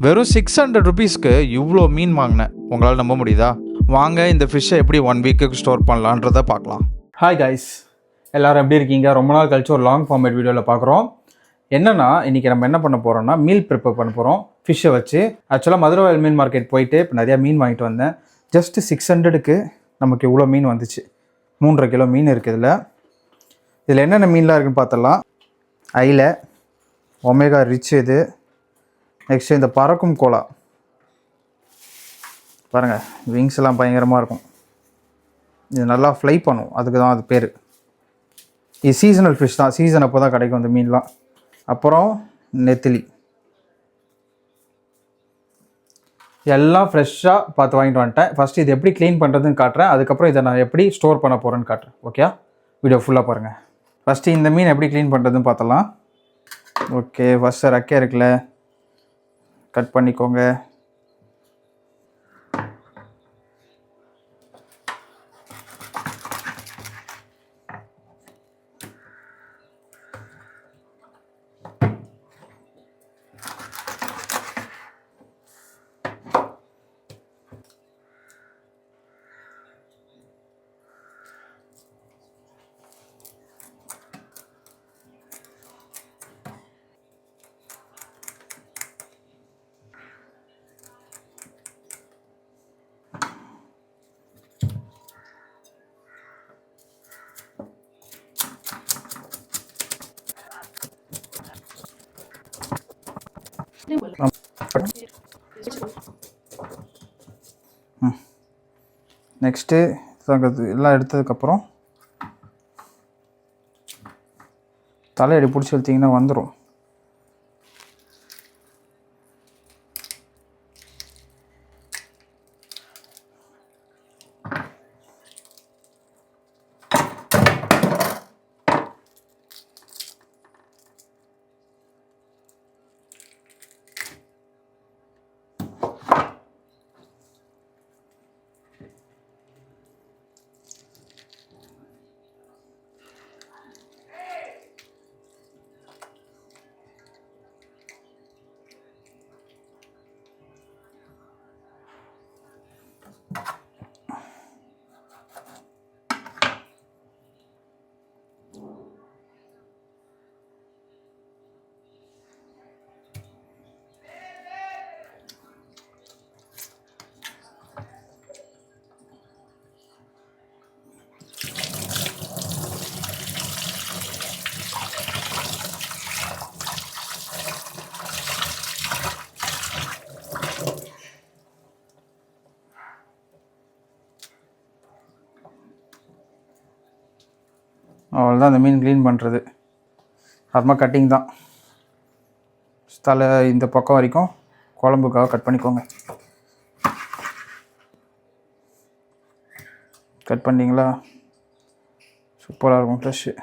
வெறும் 600 ருபீஸ்க்கு இவ்வளோ மீன் வாங்கினேன். உங்களால் நம்ப முடியுதா? வாங்க இந்த ஃபிஷ்ஷை எப்படி 1 வீக்குக்கு ஸ்டோர் பண்ணலான்றதை பார்க்கலாம். ஹாய் கைஸ், எல்லோரும் எப்படி இருக்கீங்க? ரொம்ப நாள் கழிச்சு ஒரு லாங் ஃபார்மேட் வீடியோவில் பார்க்குறோம். என்னென்னா இன்றைக்கி நம்ம என்ன பண்ண போகிறோம்னா மீல் ப்ரிப்பேர் பண்ண போகிறோம் ஃபிஷ்ஷை வச்சு. ஆக்சுவலாக மதுரவாயல் மீன் மார்க்கெட் போயிட்டு இப்போ நிறையா மீன் வாங்கிட்டு வந்தேன். ஜஸ்ட்டு 600க்கு நமக்கு இவ்வளோ மீன் வந்துச்சு. 3.5 கிலோ மீன் இருக்குது. இதில் என்னென்ன மீன்லாம் இருக்குதுன்னு பார்த்தலாம். ஐல, ஒமேகா ரிச், இது நெக்ஸ்ட்டு இந்த பறக்கும் கோலா பாருங்கள், விங்ஸ் எல்லாம் பயங்கரமாக இருக்கும். இது நல்லா ஃப்ளை பண்ணும், அதுக்கு தான் அது பேர். இது சீசனல் ஃபிஷ் தான், சீசன் அப்போ தான் கிடைக்கும் அந்த மீன்லாம். அப்புறம் நெத்திலி எல்லாம் ஃப்ரெஷ்ஷாக பார்த்து வாங்கிட்டு வந்துட்டேன். ஃபஸ்ட்டு இது எப்படி க்ளீன் பண்ணுறதுன்னு காட்டுறேன், அதுக்கப்புறம் இதை நான் எப்படி ஸ்டோர் பண்ண போகிறேன்னு காட்டுறேன். ஓகே, வீடியோ ஃபுல்லாக பாருங்கள். ஃபஸ்ட்டு இந்த மீன் எப்படி க்ளீன் பண்ணுறதுன்னு பார்த்தலாம். ஓகே, ஃபஸ்ட்டு ரெக்கை இருக்குல்ல, கட் பண்ணிக்கோங்க. நெக்ஸ்ட்டு எல்லாம் எடுத்ததுக்கப்புறம் தலையடி பிடிச்சி எடுத்திங்கன்னா வந்துடும். அவ்வளோதான் அந்த மீன் க்ளீன் பண்ணுறது. அப்புறமா கட்டிங் தான். தலை இந்த பக்கம் வரைக்கும் குழம்புக்காக கட் பண்ணிக்கோங்க. கட் பண்ணிங்களா? சூப்பராக இருக்கும் ஃப்ரெஷ்ஷு.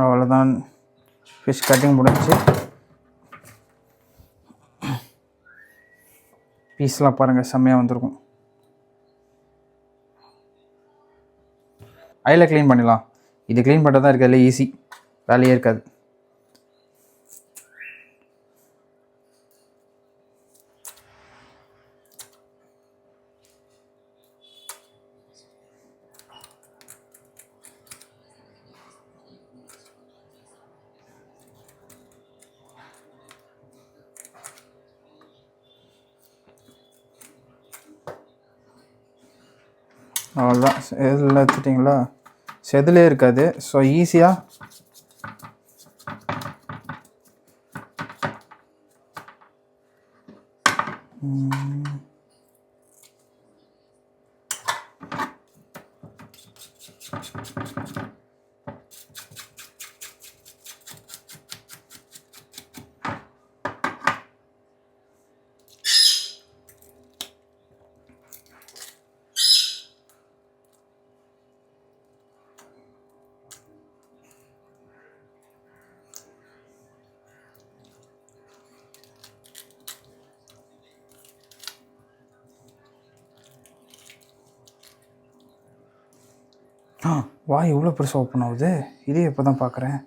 அவ்வளோதான், ஃபிஷ் கட்டிங் முடிஞ்சு. பீஸ்லாம் பாருங்கள், செம்மையாக வந்திருக்கும். ஐல க்ளீன் பண்ணிடலாம். இது க்ளீன் பண்ணுறது தான் இருக்கிறதுல ஈஸி, வேலையே இருக்காது. அவ்வளோதான், செதில் எடுத்துட்டிங்களா? செதிலே இருக்காது. ஸோ ஈஸியாக வாய் இவ்வளோ பெருசாக ஓப்பன் ஆகுது, இதே இப்போ தான் பார்க்குறேன்.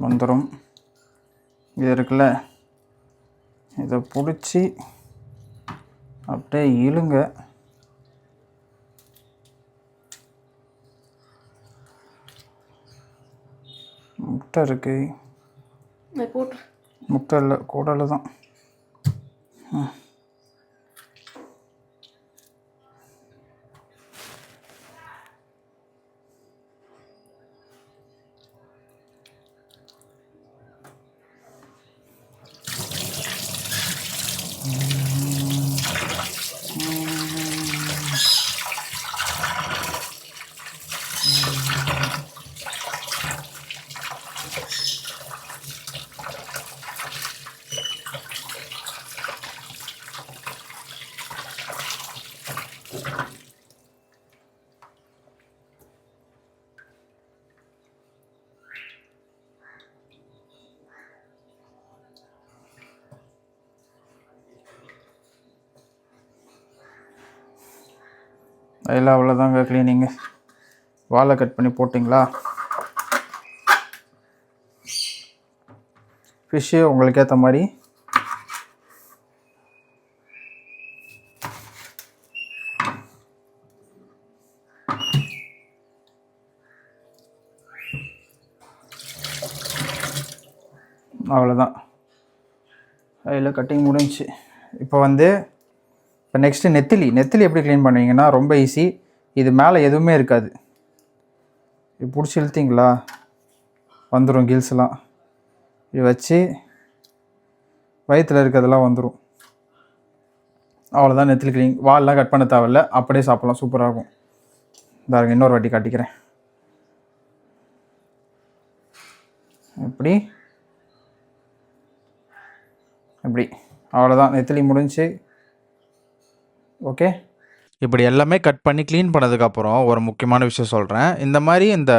வந்துடும். இது இருக்குல்ல, இதை பிடிச்சி அப்படியே இழுங்க. முட்டை இருக்கு, முட்டை இல்லை கூடல தான். அதில் அவ்வளோதாங்க க்ளீனிங்கு. வாழை கட் பண்ணி போட்டிங்களா? ஃபிஷ்ஷு உங்களுக்கு ஏற்ற மாதிரி அவ்வளோதான். அதில் கட்டிங் முடிஞ்சிச்சு. இப்போ நெக்ஸ்ட்டு நெத்திலி எப்படி க்ளீன் பண்ணுவீங்கன்னா ரொம்ப ஈஸி. இது மேலே எதுவுமே இருக்காது. இது பிடிச்சி இழுத்திங்களா வந்துடும் கில்ஸ்லாம். இது வச்சு வயிற்றில் இருக்கிறதெல்லாம் வந்துடும். அவ்வளோதான் நெத்திலி க்ளீன். வால்லாம் கட் பண்ண தேவையில்ல, அப்படியே சாப்பிட்லாம், சூப்பராக இருக்கும். பாருங்க, இன்னொரு வாட்டி காட்டிக்கிறேன். இப்படி அவ்வளோதான், நெத்திலி முடிஞ்சு. ஓகே, இப்படி எல்லாமே கட் பண்ணி க்ளீன் பண்ணதுக்கப்புறம் ஒரு முக்கியமான விஷயம் சொல்கிறேன். இந்த மாதிரி இந்த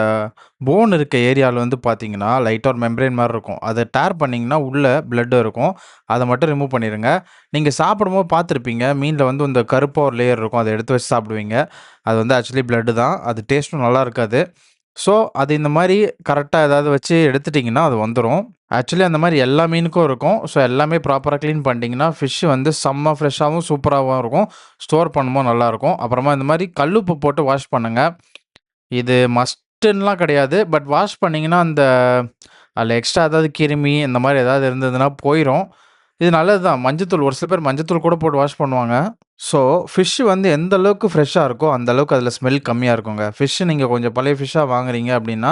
போன் இருக்க ஏரியாவில் வந்து பார்த்தீங்கன்னா லைட்டாக ஒரு மெம்பரேன் மாதிரி இருக்கும். அதை டேர் பண்ணிங்கன்னா உள்ளே பிளட் இருக்கும். அதை மட்டும் ரிமூவ் பண்ணிடுங்க. நீங்கள் சாப்பிடும்போது பார்த்துருப்பீங்க, மீனில் வந்து இந்த கருப்பாக ஒரு லேயர் இருக்கும், அதை எடுத்து வச்சு சாப்பிடுவீங்க. அது வந்து ஆக்சுவலி பிளட்டு தான். அது டேஸ்ட்டும் நல்லா இருக்காது. ஸோ அது இந்த மாதிரி கரெக்டாக ஏதாவது வச்சு எடுத்துட்டிங்கன்னா அது வந்துடும். ஆக்சுவலி அந்த மாதிரி எல்லா மீனுக்கும் இருக்கும். ஸோ எல்லாமே ப்ராப்பராக க்ளீன் பண்ணிட்டீங்கன்னா ஃபிஷ் வந்து செம்ம ஃப்ரெஷ்ஷாகவும் சூப்பராகவும் இருக்கும். ஸ்டோர் பண்ணும்போது நல்லாயிருக்கும். அப்புறமா இந்த மாதிரி கல்லுப்பு போட்டு வாஷ் பண்ணுங்கள். இது மஸ்ட்டுன்னெலாம் கிடையாது. பட் வாஷ் பண்ணிங்கன்னா அதில் எக்ஸ்ட்ரா ஏதாவது கிருமி இந்த மாதிரி ஏதாவது இருந்ததுன்னா போயிடும். இது நல்லது தான். மஞ்சத்தூள், ஒரு சில பேர் மஞ்சத்தூள் கூட போட்டு வாஷ் பண்ணுவாங்க. ஸோ ஃபிஷ் வந்து எந்த அளவுக்கு ஃப்ரெஷ்ஷாக இருக்கோ அந்த அளவுக்கு அதில் ஸ்மெல் கம்மியாக இருக்குங்க. ஃபிஷ்ஷு நீங்கள் கொஞ்சம் பழைய ஃபிஷ்ஷாக வாங்குறீங்க அப்படின்னா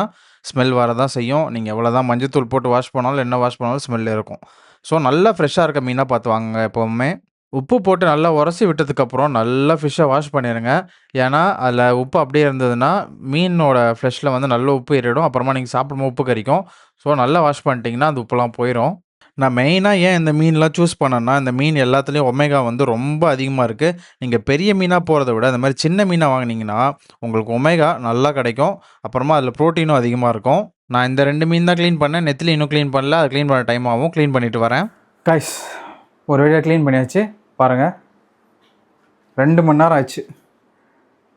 ஸ்மெல் வர தான் செய்யும். நீங்கள் எவ்வளோ தான் மஞ்சத்தூள் போட்டு வாஷ் பண்ணாலும் என்ன வாஷ் பண்ணாலும் ஸ்மெல் இருக்கும். ஸோ நல்லா ஃப்ரெஷ்ஷாக இருக்க மீனாக பார்த்து வாங்குங்க எப்போவுமே. உப்பு போட்டு நல்லா உரசி விட்டதுக்கப்புறம் நல்லா ஃபிஷ்ஷை வாஷ் பண்ணிடுங்க. ஏன்னா அதில் உப்பு அப்படியே இருந்ததுன்னா மீனோட ஃப்ளெஷ்ஷில் வந்து நல்ல உப்பு ஏறிடும். அப்புறமா நீங்கள் சாப்பிடும்போது உப்பு கரிக்கும். ஸோ நல்லா வாஷ் பண்ணிட்டீங்கன்னா அது உப்புலாம் போயிடும். நான் மெயினாக ஏன் இந்த மீன்லாம் சூஸ் பண்ணேன்னா, இந்த மீன் எல்லாத்துலேயும் ஒமேகா வந்து ரொம்ப அதிகமாக இருக்குது. நீங்கள் பெரிய மீனாக போகிறத விட இந்த மாதிரி சின்ன மீனாக வாங்கினீங்கன்னா உங்களுக்கு ஒமேகா நல்லா கிடைக்கும். அப்புறமா அதில் ப்ரோட்டீனும் அதிகமாக இருக்கும். நான் இந்த 2 மீன் தான் க்ளீன் பண்ணேன். நெத்திலி இன்னும் க்ளீன் பண்ணல. அது க்ளீன் பண்ண டைம் ஆகும். க்ளீன் பண்ணிவிட்டு வரேன். கைஸ், ஒரு வழியாக க்ளீன் பண்ணியாச்சு. பாருங்கள், 2 மணி நேரம் ஆச்சு.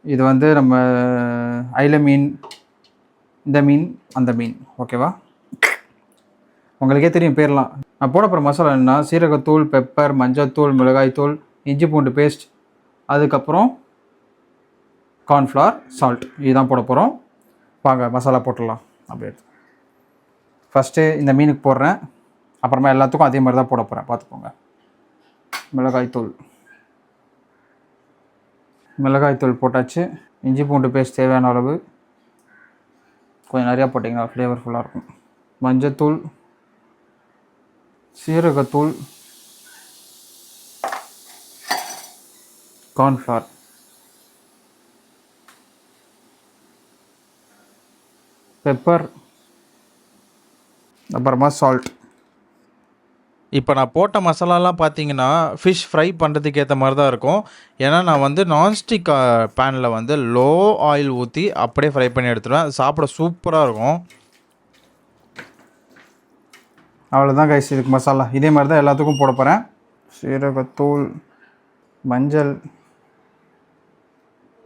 இது வந்து நம்ம ஐல மீன், இந்த மீன், அந்த மீன். ஓகேவா? உங்களுக்கே தெரியும் பேர்லாம். நான் போட போகிற மசாலா என்னன்னா சீரகத்தூள், பெப்பர், மஞ்சள்தூள், மிளகாய்த்தூள், இஞ்சி பூண்டு பேஸ்ட், அதுக்கப்புறம் கார்ன்ஃப்ளவர், சால்ட். இதுதான் போட போகிறோம். வாங்க மசாலா போட்டுடலாம். அப்படியே ஃபஸ்ட்டு இந்த மீனுக்கு போடுறேன். அப்புறமா எல்லாத்துக்கும் அதே மாதிரி தான் போட போகிறேன், பார்த்துக்கோங்க. மிளகாய்த்தூள், மிளகாய் தூள் போட்டாச்சு. இஞ்சி பூண்டு பேஸ்ட் தேவையான அளவு, கொஞ்சம் நிறையா போட்டிங்கன்னா ஃப்ளேவர்ஃபுல்லாக இருக்கும். மஞ்சத்தூள், சீரகத்தூள், கார்ன்ஃப்ளவர், பெப்பர், அப்புறமா சால்ட். இப்போ நான் போட்ட மசாலாலாம் பார்த்தீங்கன்னா ஃபிஷ் ஃப்ரை பண்ணுறதுக்கு ஏற்ற மாதிரி தான் இருக்கும். ஏன்னா நான் வந்து நான்ஸ்டிக் பேனில் வந்து லோ ஆயில் ஊற்றி அப்படியே ஃப்ரை பண்ணி எடுத்துடுவேன். அது சாப்பிட சூப்பராக இருக்கும். அவ்வளோதான் கைஸ், இதுக்கு மசாலா இதே மாதிரி தான் எல்லாத்துக்கும் போட போகிறேன். சீரகத்தூள், மஞ்சள்.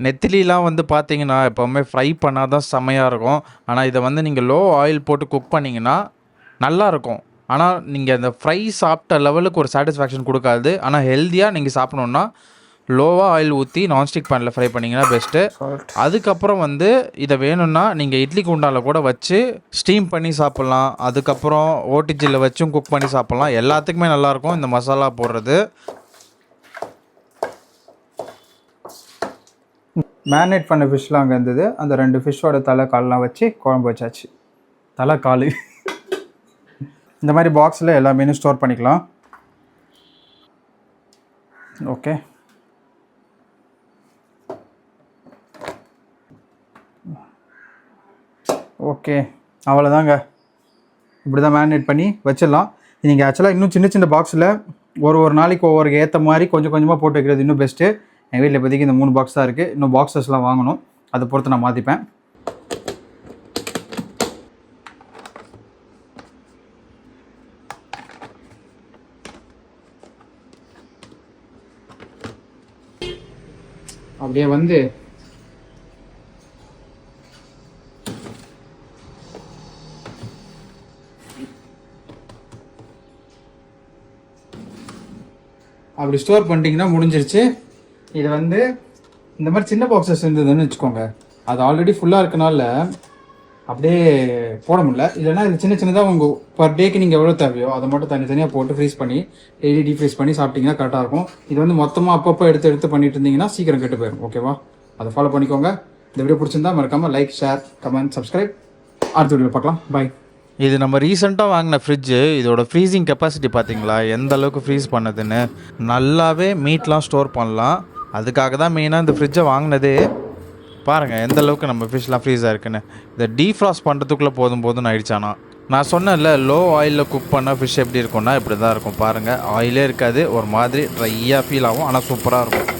நெத்திலிலாம் வந்து பார்த்தீங்கன்னா எப்போவுமே ஃப்ரை பண்ணால் தான் செம்மையாக இருக்கும். ஆனால் இதை வந்து நீங்கள் லோ ஆயில் போட்டு குக் பண்ணிங்கன்னா நல்லாயிருக்கும். ஆனால் நீங்கள் அந்த ஃப்ரை சாப்பிட்ட லெவலுக்கு ஒரு சாட்டிஸ்ஃபேக்ஷன் கொடுக்காது. ஆனால் ஹெல்த்தியாக நீங்கள் சாப்பிட்ணுன்னா லோவாக ஆயில் ஊற்றி நான்ஸ்டிக் பேனில் ஃப்ரை பண்ணிங்கன்னா பெஸ்ட்டு. அதுக்கப்புறம் வந்து இதை வேணும்னா நீங்கள் இட்லி குண்டாவில் கூட வச்சு ஸ்டீம் பண்ணி சாப்பிட்லாம். அதுக்கப்புறம் ஓடிஜியில் வச்சும் குக் பண்ணி சாப்பிட்லாம். எல்லாத்துக்குமே நல்லாயிருக்கும் இந்த மசாலா போடுறது. மேரினேட் பண்ண ஃபிஷ்லாம் அங்கே இருந்தது. அந்த 2 ஃபிஷ்ஷோட தலை கால்லாம் வச்சு குழம்பு வச்சாச்சு. தலை கால் இந்த மாதிரி பாக்ஸில் எல்லா மீனும் ஸ்டோர் பண்ணிக்கலாம். ஓகே, ஓகே, அவ்வளோதாங்க. இப்படி தான் மேரினேட் பண்ணி வச்சிடலாம். நீங்கள் ஆக்சுவலாக இன்னும் சின்ன சின்ன பாக்ஸில் ஒரு நாளைக்கு ஒவ்வொரு ஏற்ற மாதிரி கொஞ்சம் கொஞ்சமாக போட்டு வைக்கிறது இன்னும் பெஸ்ட்டு. எங்கள் வீட்டில் இப்போதைக்கு இந்த 3 பாக்ஸ் தான் இருக்குது. இன்னும் பாக்ஸஸ்லாம் வாங்கணும். அதை பொறுத்து நான் மாற்றிப்பேன். அப்படியே வந்து அப்படி ஸ்டோர் பண்ணிட்டீங்கன்னா முடிஞ்சிருச்சு. இது வந்து இந்த மாதிரி சின்ன பாக்ஸஸ் இருந்ததுன்னு வச்சுக்கோங்க, அது ஆல்ரெடி ஃபுல்லாக இருக்கனால அப்படியே போட முடியல. இல்லைனா இது சின்ன சின்னதாக உங்கள் பர் டேக்கு நீங்கள் எவ்வளோ தேவையோ அதை மட்டும் தனித்தனியாக போட்டு ஃப்ரீஸ் பண்ணி டெய்லி டீஃப்ரீஸ் பண்ணி சாப்பிட்டிங்கன்னா கரெக்டாக இருக்கும். இது வந்து மொத்தமாக அப்பப்போ எடுத்து பண்ணிட்டு இருந்தீங்கன்னா சீக்கிரம் கெட்டு போயிடும். ஓகேவா? அதை ஃபாலோ பண்ணிக்கோங்க. இந்த வீடியோ பிடிச்சிருந்தா மறக்காமல் லைக், ஷேர், கமெண்ட், சப்ஸ்கிரைப். அடுத்த வீடியோ பார்க்கலாம். பாய். இது நம்ம ரீசெண்டாக வாங்கின ஃப்ரிட்ஜு. இதோட ஃப்ரீசிங் கெப்பாசிட்டி பார்த்தீங்களா எந்த அளவுக்கு ஃப்ரீஸ் பண்ணுதுன்னு. நல்லாவே மீட்லாம் ஸ்டோர் பண்ணலாம். அதுக்காக தான் மெயினாக இந்த ஃப்ரிட்ஜை வாங்கினதே. பாருங்கள் எந்த அளவுக்கு நம்ம ஃபிஷ்லாம் ஃப்ரீஸாக இருக்குன்னு. இதை டீஃப்ராஸ்ட் பண்ணுறதுக்குள்ளே போதும்னு ஆயிடுச்சானா. நான் சொன்னேன்ல லோ ஆயிலில் குக் பண்ணால் ஃபிஷ் எப்படி இருக்கும்னா இப்படி தான் இருக்கும். பாருங்கள், ஆயிலே இருக்காது, ஒரு மாதிரி ட்ரையாக ஃபீல் ஆகும், ஆனால் சூப்பராக இருக்கும்.